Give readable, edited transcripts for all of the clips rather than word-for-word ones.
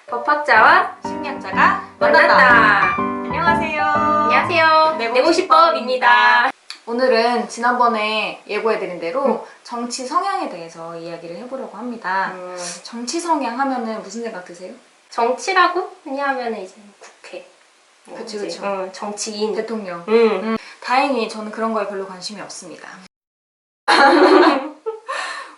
법학자와 심리학자가 만났다. 안녕하세요. 안녕하세요. 내고싶어입니다. 오늘은 지난번에 예고해드린 대로 정치 성향에 대해서 이야기를 해보려고 합니다. 정치 성향 하면은 무슨 생각 드세요? 정치라고 하면 이제 국회. 그치, 이제, 그쵸. 정치인. 대통령. 음. 다행히 저는 그런 거에 별로 관심이 없습니다.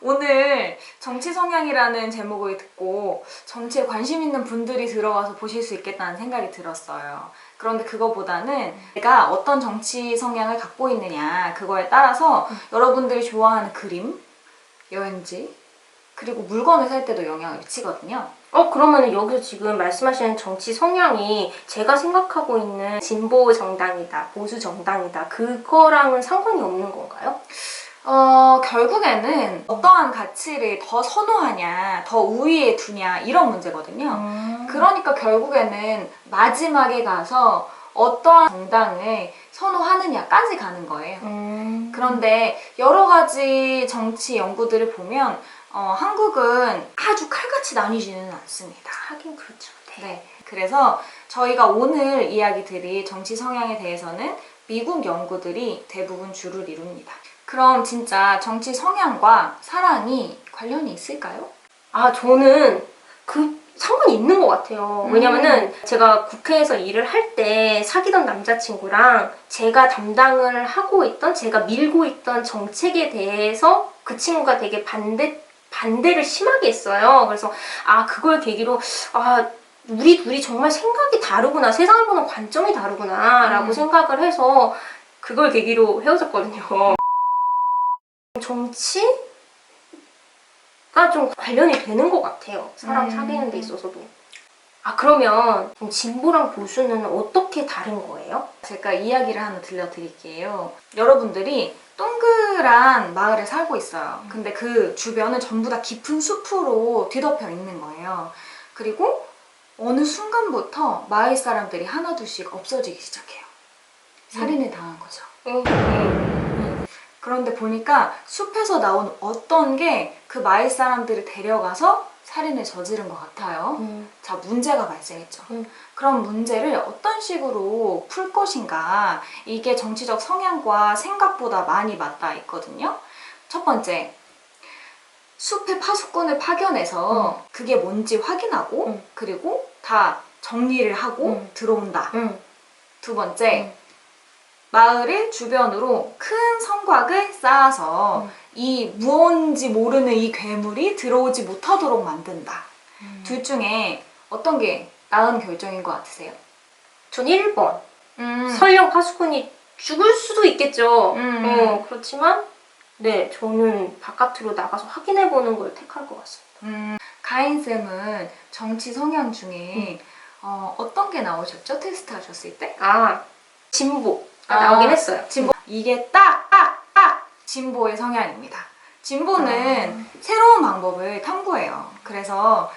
오늘 정치 성향이라는 제목을 듣고 정치에 관심 있는 분들이 들어와서 보실 수 있겠다는 생각이 들었어요. 그런데 그거보다는 내가 어떤 정치 성향을 갖고 있느냐 그거에 따라서 여러분들이 좋아하는 그림, 여행지, 그리고 물건을 살 때도 영향을 미치거든요. 그러면 여기서 지금 말씀하시는 정치 성향이 제가 생각하고 있는 진보 정당이다, 보수 정당이다, 그거랑은 상관이 없는 건가요? 결국에는 어떠한 가치를 더 선호하냐, 더 우위에 두냐 이런 문제거든요. 그러니까 결국에는 마지막에 가서 어떠한 정당을 선호하느냐까지 가는 거예요. 그런데 여러 가지 정치 연구들을 보면 한국은 아주 칼같이 나뉘지는 않습니다. 하긴 그렇죠. 네. 그래서 저희가 오늘 이야기 드릴 정치 성향에 대해서는 미국 연구들이 대부분 주를 이룹니다. 그럼 진짜 정치 성향과 사랑이 관련이 있을까요? 저는 상관이 있는 것 같아요. 왜냐면은 제가 국회에서 일을 할 때 사귀던 남자친구랑 제가 담당을 하고 있던, 제가 밀고 있던 정책에 대해서 그 친구가 되게 반대를 심하게 했어요. 그래서 그걸 계기로 우리 둘이 정말 생각이 다르구나, 세상을 보는 관점이 다르구나 라고 생각을 해서 그걸 계기로 헤어졌거든요. 정치가 좀 관련이 되는 것 같아요. 사람 사귀는 데 있어서도. 그러면 진보랑 보수는 어떻게 다른 거예요? 제가 이야기를 하나 들려드릴게요. 여러분들이 동그란 마을에 살고 있어요. 근데 그 주변은 전부 다 깊은 숲으로 뒤덮여 있는 거예요. 그리고 어느 순간부터 마을 사람들이 하나둘씩 없어지기 시작해요. 살인을 당한 거죠. 그런데 보니까 숲에서 나온 어떤 게 그 마을 사람들을 데려가서 살인을 저지른 것 같아요. 자, 문제가 발생했죠. 그럼 문제를 어떤 식으로 풀 것인가, 이게 정치적 성향과 생각보다 많이 맞닿아 있거든요. 첫 번째, 숲의 파수꾼을 파견해서 그게 뭔지 확인하고 그리고 다 정리를 하고 들어온다. 두 번째, 마을의 주변으로 큰 성곽을 쌓아서 이 무언지 모르는 이 괴물이 들어오지 못하도록 만든다. 둘 중에 어떤 게 나은 결정인 것 같으세요? 전 1번. 설령 파수꾼이 죽을 수도 있겠죠. 그렇지만 네, 저는 바깥으로 나가서 확인해보는 걸 택할 것 같습니다. 가인쌤은 정치 성향 중에 어떤 게 나오셨죠? 테스트 하셨을 때? 진보. 나오긴 했어요. 진보. 이게 딱 진보의 성향입니다. 진보는 새로운 방법을 탐구해요. 그래서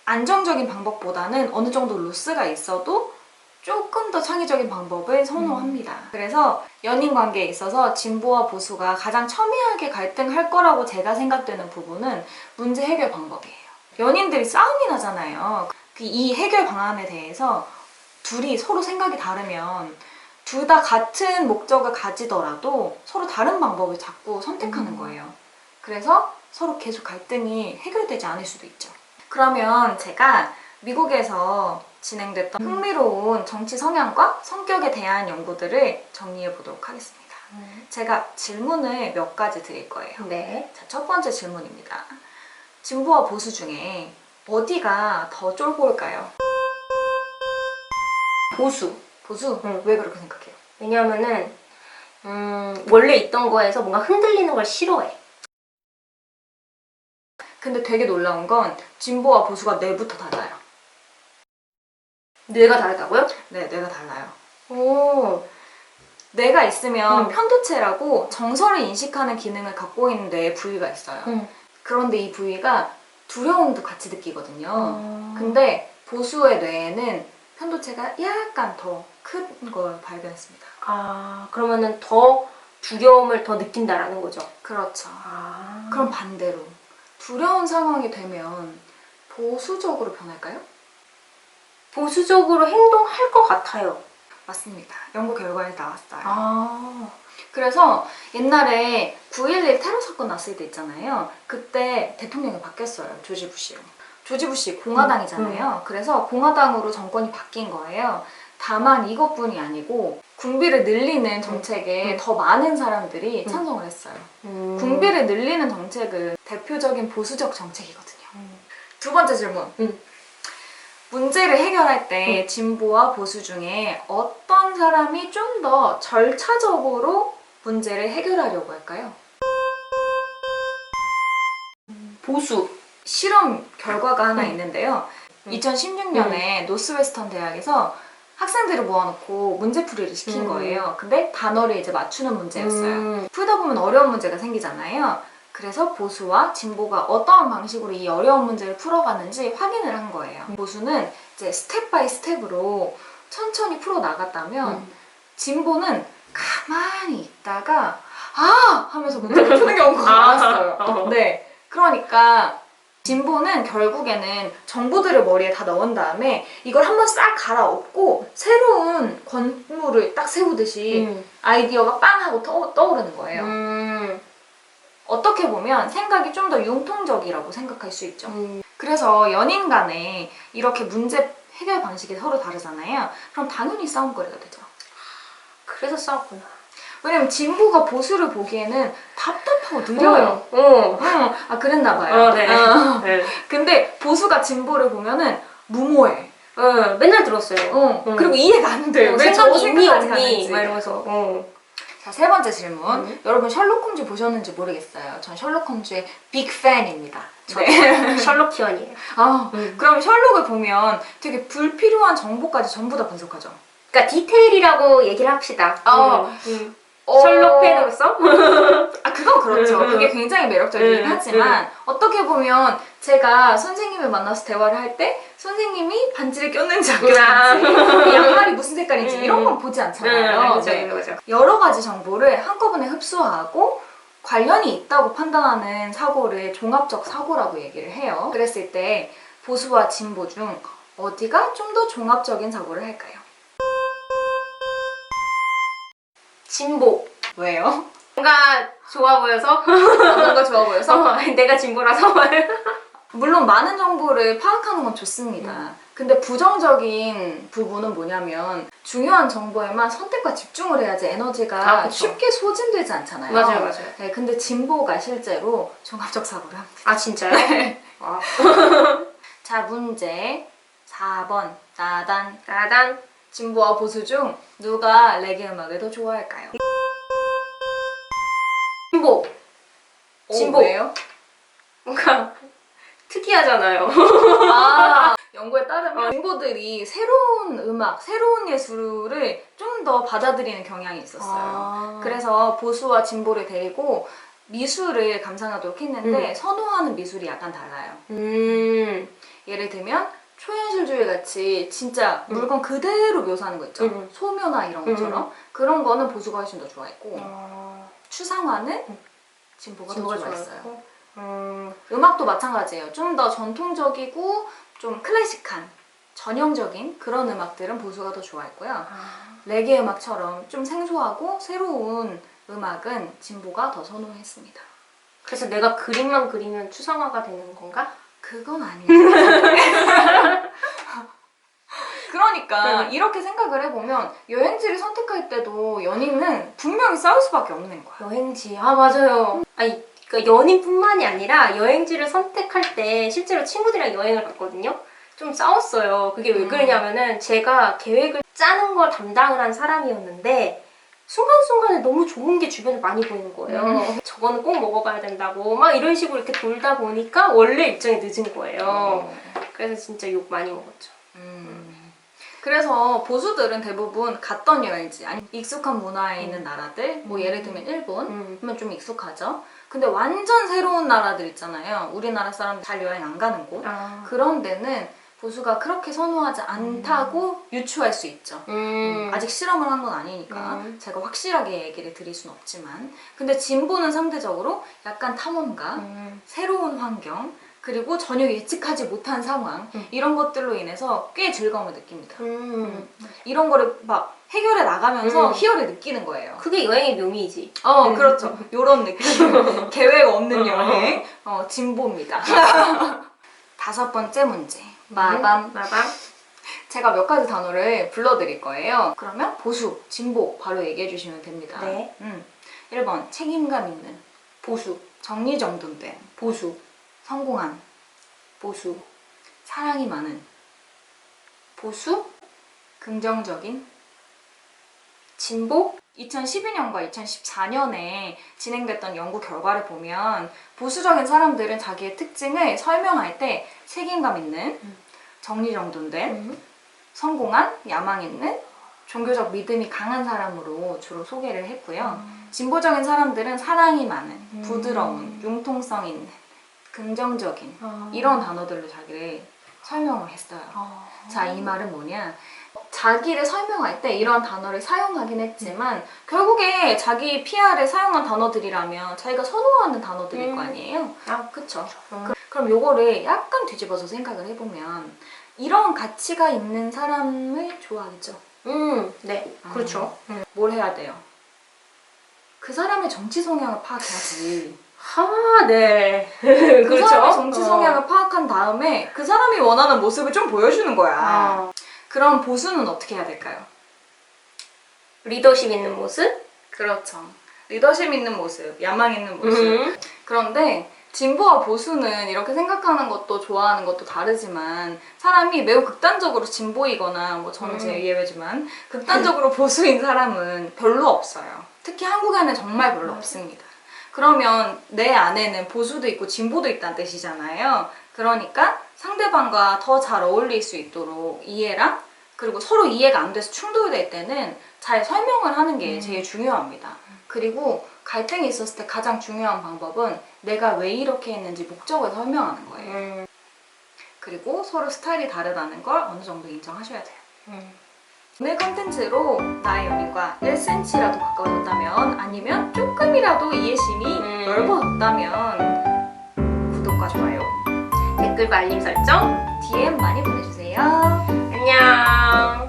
안정적인 방법보다는 어느 정도 로스가 있어도 조금 더 창의적인 방법을 선호합니다. 그래서 연인 관계에 있어서 진보와 보수가 가장 첨예하게 갈등할 거라고 제가 생각되는 부분은 문제 해결 방법이에요. 연인들이 싸움이 나잖아요. 이 해결 방안에 대해서 둘이 서로 생각이 다르면 둘 다 같은 목적을 가지더라도 서로 다른 방법을 자꾸 선택하는 거예요. 그래서 서로 계속 갈등이 해결되지 않을 수도 있죠. 그러면 제가 미국에서 진행됐던 흥미로운 정치 성향과 성격에 대한 연구들을 정리해 보도록 하겠습니다. 제가 질문을 몇 가지 드릴 거예요. 네. 자, 첫 번째 질문입니다. 진보와 보수 중에 어디가 더 쫄보일까요? 보수. 보수? 왜 그렇게 생각해요? 왜냐면은 원래 있던 거에서 뭔가 흔들리는 걸 싫어해. 근데 되게 놀라운 건 진보와 보수가 뇌부터 달라요. 뇌가 다르다고요? 네, 뇌가 달라요. 오. 뇌가 있으면 편도체라고 정서를 인식하는 기능을 갖고 있는 뇌의 부위가 있어요. 그런데 이 부위가 두려움도 같이 느끼거든요. 근데 보수의 뇌에는 편도체가 약간 더 큰 걸 발견했습니다. 그러면은 더 두려움을 더 느낀다라는 거죠? 그렇죠. 그럼 반대로 두려운 상황이 되면 보수적으로 변할까요? 보수적으로 행동할 것 같아요. 맞습니다. 연구 결과에 나왔어요. 아, 그래서 옛날에 9.11 테러 사건 났을 때 있잖아요. 그때 대통령이 바뀌었어요. 조지 부시로. 조지 부시 공화당이잖아요. 그래서 공화당으로 정권이 바뀐 거예요. 다만 이것뿐이 아니고 군비를 늘리는 정책에 더 많은 사람들이 찬성을 했어요. 군비를 늘리는 정책은 대표적인 보수적 정책이거든요. 두 번째 질문. 문제를 해결할 때 진보와 보수 중에 어떤 사람이 좀 더 절차적으로 문제를 해결하려고 할까요? 보수. 실험 결과가 하나 있는데요. 2016년에 노스웨스턴 대학에서 학생들을 모아놓고 문제풀이를 시킨 거예요. 근데 단어를 이제 맞추는 문제였어요. 풀다 보면 어려운 문제가 생기잖아요. 그래서 보수와 진보가 어떠한 방식으로 이 어려운 문제를 풀어가는지 확인을 한 거예요. 보수는 이제 스텝 바이 스텝으로 천천히 풀어 나갔다면 진보는 가만히 있다가 아! 하면서 문제를 푸는 경우가 많았어요. 네. 그러니까 진보는 결국에는 정보들을 머리에 다 넣은 다음에 이걸 한번 싹 갈아엎고 새로운 건물을 딱 세우듯이 아이디어가 빵 하고 떠오르는 거예요. 어떻게 보면 생각이 좀 더 융통적이라고 생각할 수 있죠. 그래서 연인 간에 이렇게 문제 해결 방식이 서로 다르잖아요. 그럼 당연히 싸움거리가 되죠. 그래서 싸웠구나. 왜냐면 진보가 보수를 보기에는 답답하고 느려요. 아 그랬나 봐요. 네. 네. 근데 보수가 진보를 보면은 무모해. 맨날 들었어요. 그리고 이해가 안 돼요. 왜 저거 생각이 있니 생각하지 없니? 않는지. 막 이러면서. 자, 세 번째 질문. 여러분 셜록 홈즈 보셨는지 모르겠어요. 전 셜록 홈즈의 빅 팬입니다. 네. 셜록키언이에요. 그럼 셜록을 보면 되게 불필요한 정보까지 전부 다 분석하죠. 그러니까 디테일이라고 얘기를 합시다. 어, 셜록 팬으로서? 아 그건 그렇죠. 그게 굉장히 매력적이긴 하지만 어떻게 보면 제가 선생님을 만나서 대화를 할 때 선생님이 반지를 꼈는지 안 꼈는지 양말이 무슨 색깔인지 이런 건 보지 않잖아요. 그렇죠. 여러 가지 정보를 한꺼번에 흡수하고 관련이 있다고 판단하는 사고를 종합적 사고라고 얘기를 해요. 그랬을 때 보수와 진보 중 어디가 좀 더 종합적인 사고를 할까요? 진보. 왜요? 뭔가 좋아 보여서? 뭔가 좋아 보여서? 내가 진보라서. 물론 많은 정보를 파악하는 건 좋습니다. 근데 부정적인 부분은 뭐냐면 중요한 정보에만 선택과 집중을 해야지 에너지가 쉽게 소진되지 않잖아요. 맞아요. 네, 근데 진보가 실제로 종합적 사고를 합니다. 아 진짜요? 네. 자, 문제 4번. 나단. 진보와 보수 중 누가 레게 음악을 더 좋아할까요? 진보. 왜요? 뭔가 특이하잖아요. 연구에 따르면 진보들이 새로운 음악, 새로운 예술을 좀 더 받아들이는 경향이 있었어요. 그래서 보수와 진보를 데리고 미술을 감상하도록 했는데 선호하는 미술이 약간 달라요. 예를 들면 초현실주의 같이 진짜 물건 그대로 묘사하는 거 있죠. 소묘나 이런 것처럼 그런 거는 보수가 훨씬 더 좋아했고 추상화는 진보가 더 좋아했어요. 음악도 마찬가지예요. 좀 더 전통적이고 좀 클래식한 전형적인 그런 음악들은 보수가 더 좋아했고요. 레게 음악처럼 좀 생소하고 새로운 음악은 진보가 더 선호했습니다. 그래서 내가 그림만 그리면 추상화가 되는 건가? 그건 아니에요. 그러니까 이렇게 생각을 해보면 여행지를 선택할 때도 연인은 분명히 싸울 수밖에 없는 거야. 여행지. 맞아요. 아니 그러니까 연인뿐만이 아니라 여행지를 선택할 때 실제로 친구들이랑 여행을 갔거든요. 좀 싸웠어요. 그게 왜 그러냐면은 제가 계획을 짜는 걸 담당을 한 사람이었는데 순간순간에 너무 좋은 게 주변에 많이 보이는 거예요. 저거는 꼭 먹어봐야 된다고 막 이런 식으로 이렇게 돌다 보니까 원래 일정이 늦은 거예요. 그래서 진짜 욕 많이 먹었죠. 그래서 보수들은 대부분 갔던 여행지, 아니 익숙한 문화에 있는 나라들, 뭐 예를 들면 일본 하면 좀 익숙하죠. 근데 완전 새로운 나라들 있잖아요. 우리나라 사람들 잘 여행 안 가는 곳. 그런 데는 보수가 그렇게 선호하지 않다고 유추할 수 있죠. 아직 실험을 한 건 아니니까 제가 확실하게 얘기를 드릴 순 없지만 근데 진보는 상대적으로 약간 탐험가, 새로운 환경, 그리고 전혀 예측하지 못한 상황 이런 것들로 인해서 꽤 즐거움을 느낍니다. 이런 거를 막 해결해 나가면서 희열을 느끼는 거예요. 그게 여행의 묘미이지. 그렇죠. 요런 느낌. 계획 없는 여행. 진보입니다. 5번째 문제. 마밤. 마밤. 제가 몇 가지 단어를 불러드릴 거예요. 그러면 보수, 진보 바로 얘기해 주시면 됩니다. 네. 1번 책임감 있는, 보수. 정리정돈된, 보수. 성공한, 보수. 사랑이 많은, 보수. 긍정적인. 진보. 2012년과 2014년에 진행됐던 연구 결과를 보면 보수적인 사람들은 자기의 특징을 설명할 때 책임감 있는, 정리정돈된, 성공한, 야망 있는, 종교적 믿음이 강한 사람으로 주로 소개를 했고요. 진보적인 사람들은 사랑이 많은, 부드러운, 융통성 있는, 긍정적인 이런 단어들로 자기를 설명을 했어요. 자, 이 말은 뭐냐? 자기를 설명할 때 이런 단어를 사용하긴 했지만 결국에 자기 PR에 사용한 단어들이라면 자기가 선호하는 단어들일 거 아니에요? 그쵸. 그럼 요거를 약간 뒤집어서 생각을 해보면 이런 가치가 있는 사람을 좋아하겠죠? 네. 그렇죠. 뭘 해야 돼요? 그 사람의 정치 성향을 파악해야지. 네. 그 그렇죠. 사람의 정치 성향을 파악한 다음에 그 사람이 원하는 모습을 좀 보여주는 거야. 그럼 보수는 어떻게 해야 될까요? 리더십 있는 모습? 그렇죠. 리더십 있는 모습, 야망 있는 모습. 그런데 진보와 보수는 이렇게 생각하는 것도 좋아하는 것도 다르지만 사람이 매우 극단적으로 진보이거나 뭐 저는 제 예외지만 극단적으로 보수인 사람은 별로 없어요. 특히 한국에는 정말 별로 없습니다. 그러면 내 안에는 보수도 있고 진보도 있다는 뜻이잖아요. 그러니까 상대방과 더 잘 어울릴 수 있도록 이해랑 그리고 서로 이해가 안 돼서 충돌될 때는 잘 설명을 하는 게 제일 중요합니다. 그리고 갈등이 있었을 때 가장 중요한 방법은 내가 왜 이렇게 했는지 목적을 설명하는 거예요. 그리고 서로 스타일이 다르다는 걸 어느 정도 인정하셔야 돼요. 오늘 컨텐츠로 나의 연인과 1cm라도 가까워졌다면 아니면 조금이라도 이해심이 넓어졌다면 구독과 좋아요, 댓글과 알림 설정. DM 많이 보내주세요. 안녕.